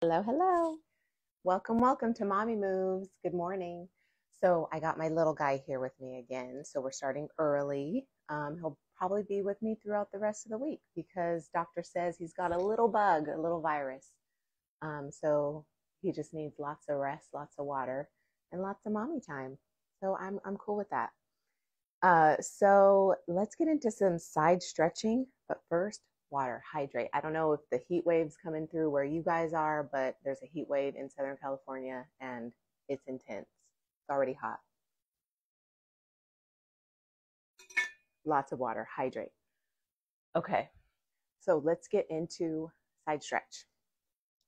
Hello, hello. Welcome to Mommy Moves. Good morning. So I got my little guy here with me again. So we're starting early. He'll probably be with me throughout the rest of the week because doctor says he's got a little bug, a little virus. So he just needs lots of rest, lots of water, and lots of mommy time. So I'm cool with that. So let's get into some side stretching, but first, water, hydrate. I don't know if the heat wave's coming through where you guys are, but there's a heat wave in Southern California and it's intense. It's already hot. Lots of water, hydrate. Okay, so let's get into side stretch.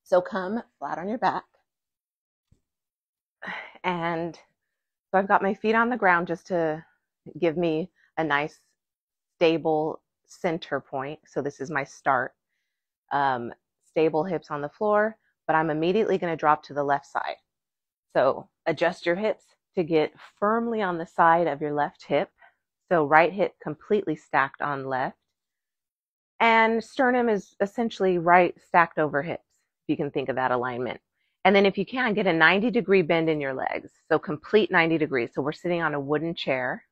So come flat on your back. And so I've got my feet on the ground just to give me a nice stable center point. So this is my start. um, Stable hips on the floor, but I'm immediately going to drop to the left side. So adjust your hips to get firmly on the side of your left hip. So right hip completely stacked on left. And sternum is essentially right stacked over hips, if you can think of that alignment. And then if you can, get a 90-degree bend in your legs. So complete 90 degrees. So we're sitting on a wooden chair.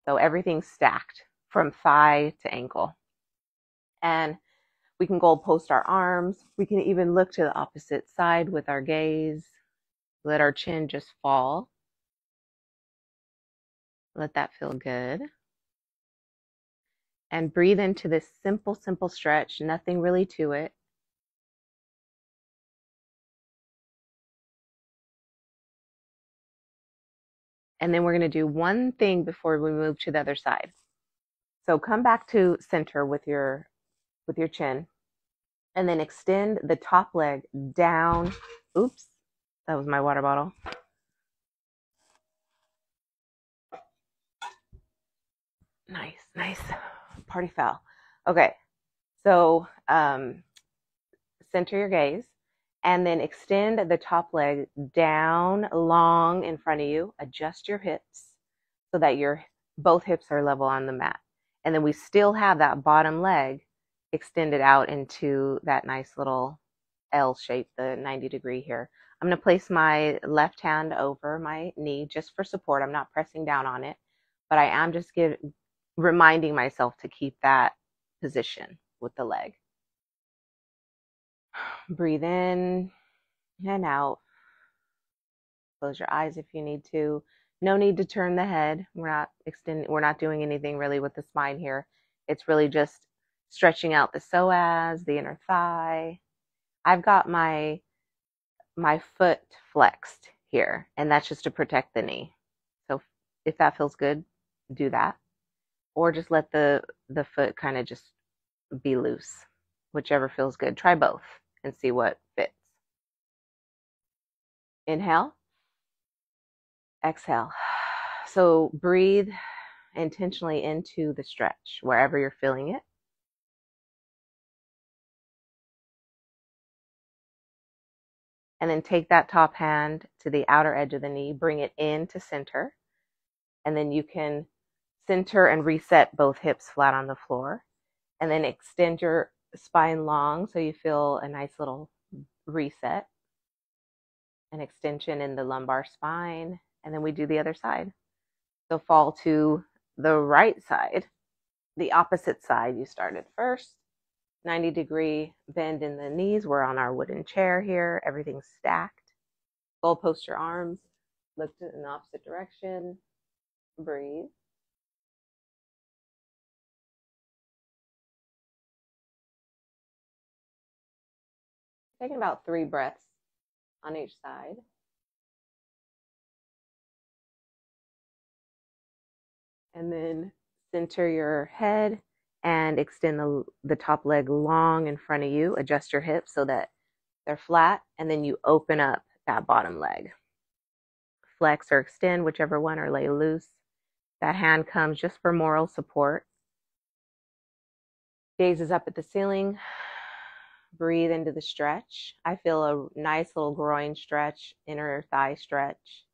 So everything's stacked from thigh to ankle. And we can goal post our arms. We can even look to the opposite side with our gaze. Let our chin just fall. Let that feel good. And breathe into this simple stretch. Nothing really to it. And then we're going to do one thing before we move to the other side. So come back to center with your chin, and then extend the top leg down. Oops, that was my water bottle. Nice. Party foul. Okay, so center your gaze, and then extend the top leg down long in front of you. Adjust your hips so that your both hips are level on the mat. And then we still have that bottom leg extended out into that nice little L shape, the 90-degree here. I'm going to place my left hand over my knee just for support. I'm not pressing down on it, but I am just reminding myself to keep that position with the leg. Breathe in and out. Close your eyes if you need to. No need to turn the head. We're not doing anything really with the spine here. It's really just stretching out the psoas, the inner thigh. I've got my foot flexed here, and that's just to protect the knee. So if that feels good, do that. Or just let the foot kind of just be loose. Whichever feels good. Try both and see what fits. Inhale, exhale. So breathe intentionally into the stretch wherever you're feeling it. And then take that top hand to the outer edge of the knee, bring it into center. And then you can center and reset both hips flat on the floor. And then extend your spine long so you feel a nice little reset, an extension in the lumbar spine. And then we do the other side. So fall to the right side, the opposite side you started first. 90-degree bend in the knees. We're on our wooden chair here. Everything's stacked. Goal post your arms. Look in the opposite direction. Breathe. Taking about 3 breaths on each side. And then center your head and extend the top leg long in front of you. Adjust your hips so that they're flat. And then you open up that bottom leg. Flex or extend, whichever one, or lay loose. That hand comes just for moral support. Gaze is up at the ceiling. Breathe into the stretch. I feel a nice little groin stretch, inner thigh stretch.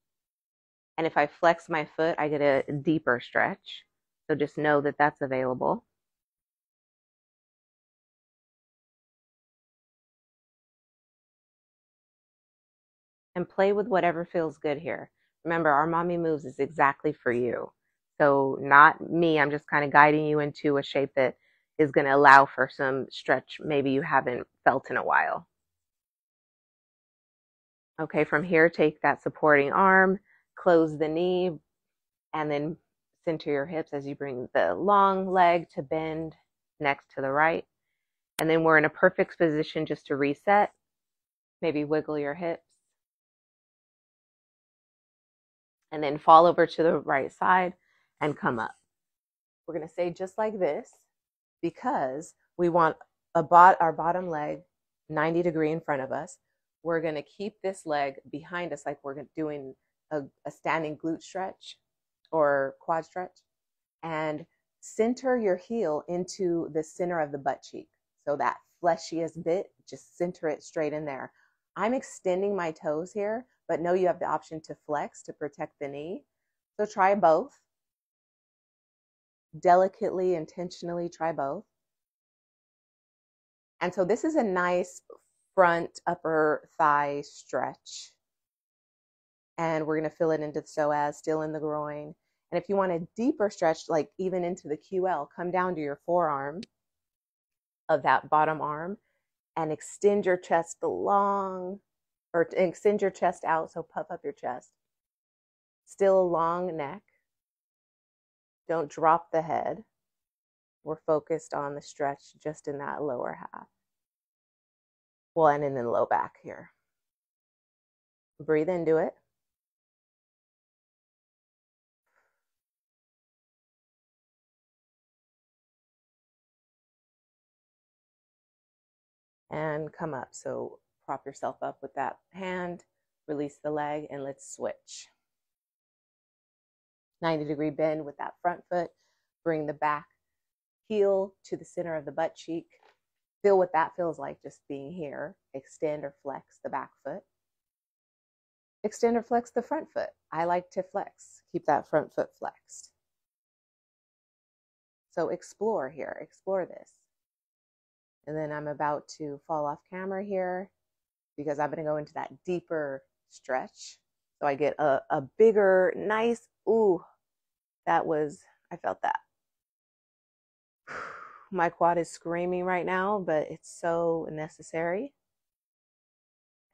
And if I flex my foot, I get a deeper stretch. So just know that that's available. and play with whatever feels good here. Remember, our mommy moves is exactly for you. So not me, I'm just kind of guiding you into a shape that is going to allow for some stretch maybe you haven't felt in a while. Okay, from here, take that supporting arm, close the knee, and then center your hips as you bring the long leg to bend next to the right. And then we're in a perfect position just to reset. Maybe wiggle your hips. And then fall over to the right side and come up. We're going to stay just like this because we want our bottom leg 90 degree in front of us. We're going to keep this leg behind us like we're doing a standing glute stretch or quad stretch, and center your heel into the center of the butt cheek. So that fleshiest bit, just center it straight in there. I'm extending my toes here, but know you have the option to flex to protect the knee. So try both. Delicately, intentionally try both. And so this is a nice front upper thigh stretch. And we're going to fill it into the psoas, still in the groin. And if you want a deeper stretch, like even into the QL, come down to your forearm of that bottom arm and extend your chest long, or extend your chest out, so puff up your chest. Still a long neck. Don't drop the head. We're focused on the stretch just in that lower half. Well, and in the low back here. Breathe into it. And come up. So prop yourself up with that hand, release the leg, and let's switch. 90 degree bend with that front foot. Bring the back heel to the center of the butt cheek. Feel what that feels like just being here. Extend or flex the back foot. Extend or flex the front foot. I like to flex. Keep that front foot flexed. So explore here. Explore this. And then I'm about to fall off camera here because I'm going to go into that deeper stretch. So I get a bigger, nice, ooh, that was, I felt that. My quad is screaming right now, but it's so necessary.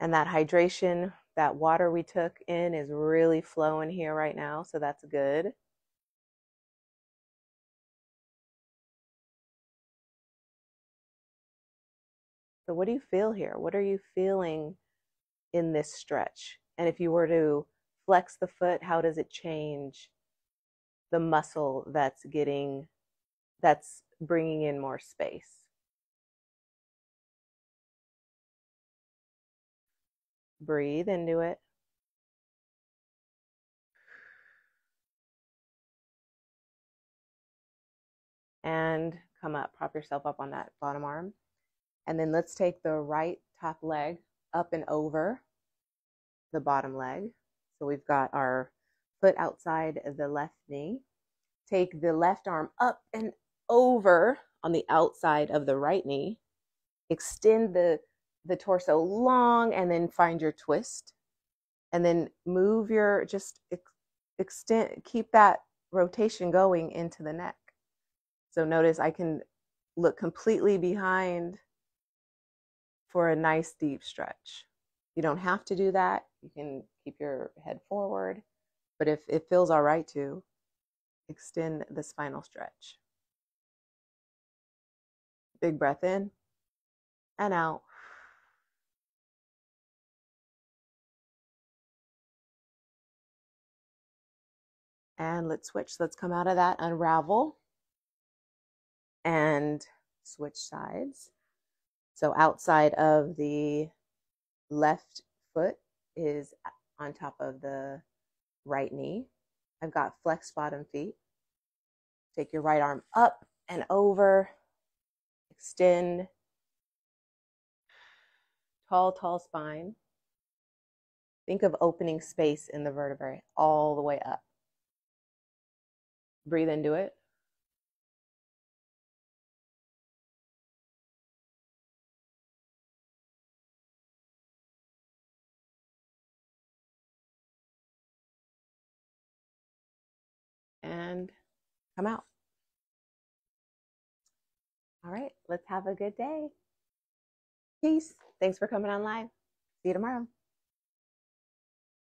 And that hydration, that water we took in is really flowing here right now, so that's good. So what do you feel here? What are you feeling in this stretch? And if you were to flex the foot, how does it change the muscle that's bringing in more space? Breathe into it. And come up, prop yourself up on that bottom arm. And then let's take the right top leg up and over the bottom leg. So we've got our foot outside the left knee. Take the left arm up and over on the outside of the right knee. Extend the torso long and then find your twist. And then move your, just extend, keep that rotation going into the neck. So notice I can look completely behind for a nice deep stretch. You don't have to do that. You can keep your head forward, but if it feels all right to, extend the spinal stretch. Big breath in and out. And let's switch. Let's come out of that, unravel, and switch sides. So outside of the left foot is on top of the right knee. I've got flexed bottom feet. Take your right arm up and over. Extend. Tall, tall spine. Think of opening space in the vertebrae all the way up. Breathe into it. come out. All right, let's have a good day. Peace. Thanks for coming on live. See you tomorrow.